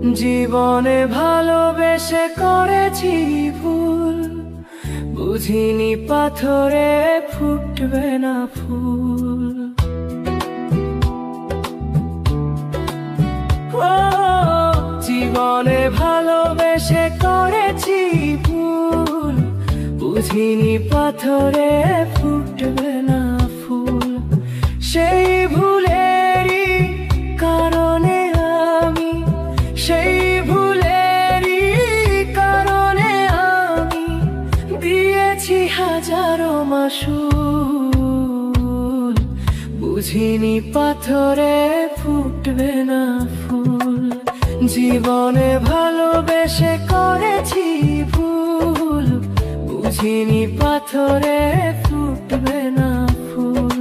জীবনে ভালোবেসে করেছি ভুল, বুঝিনি পাথরে ফুটবে না ফুল। ও, জীবনে ভালোবেসে করেছি ভুল, বুঝিনি পাথরে ফুটবে না ফুল। সেই ভুলেরই কারণে আমি, সেই ভুলেরই কারণে আমি দিয়েছি হাজারো মাসুল, বুঝিনি পাথরে ফুটবে না ফুল। জীবনে ভালোবেসে করেছি ভুল, বুঝিনি পাথরে ফুটবে না ফুল।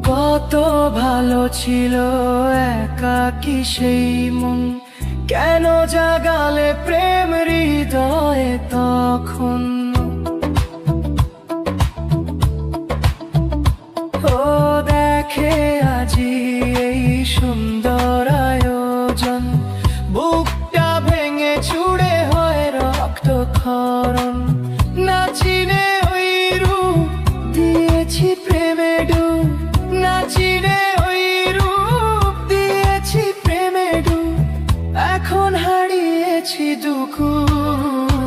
কত ভালো ছিল একাকী সেই মন, কেন জাগালে প্রেম হৃদয়ে তখন। ও দেখে আজি এই সুন্দর আয়োজন, বুকটা ভেঙে চুড়ে হয় রক্তক্ষরণ। না চিনে ওই রূপ দিয়েছি প্রেমে ডুব, না চিনে ওই রূপ দিয়েছি প্রেমে ডুব। এখন হারিয়েছি দুকুল,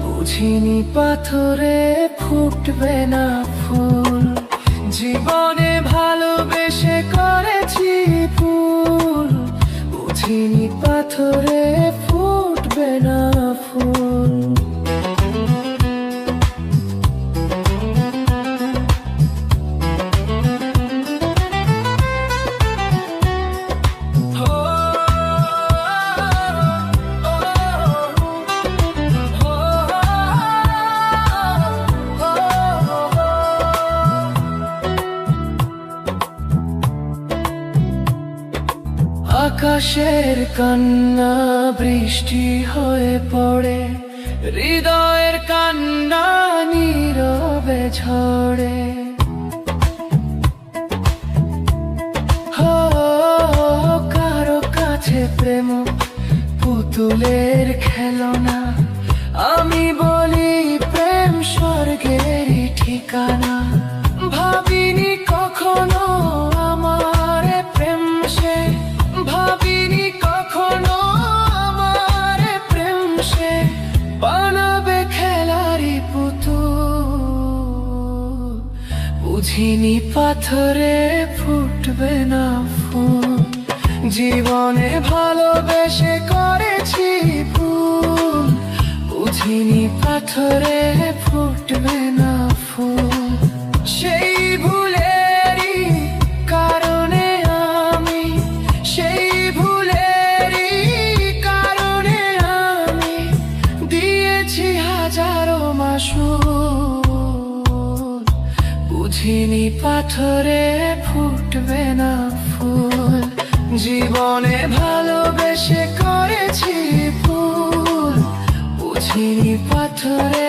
বুঝিনি পাথরে ফুটবে না ফুল। জীবনে ভালোবেসে করেছি ফুল, বুঝিনি পাথরে ফুটবে না ফুল। আকাশের কান্না বৃষ্টি হয়ে পড়ে, হৃদয়ের কান্না নীরবে ঝরে। কারো কাছে প্রেম পুতুলের খেলনা, আমি বলি প্রেম স্বর্গেরই ঠিকানা। ভাবিনি কখনো আমার প্রেম সে, ভাবিনি কখনো আমার প্রেম সে বানাবে খেলারি পুতুল, বুঝিনি পাথরে ফুটবে না ফুল। জীবনে ভালোবেসে করেছি ভুল, বুঝিনি পাথরে ফুটবে না ফুল। সেই ভুলেরই কারণে আমি, সেই ভুলেরই কারণে আমি দিয়েছি হাজারো মাসুল, বুঝিনি পাথরে ফুটবে না ফুল। জীবনে ভালোবেসে করেছি ভুল, বুঝিনি পাথরে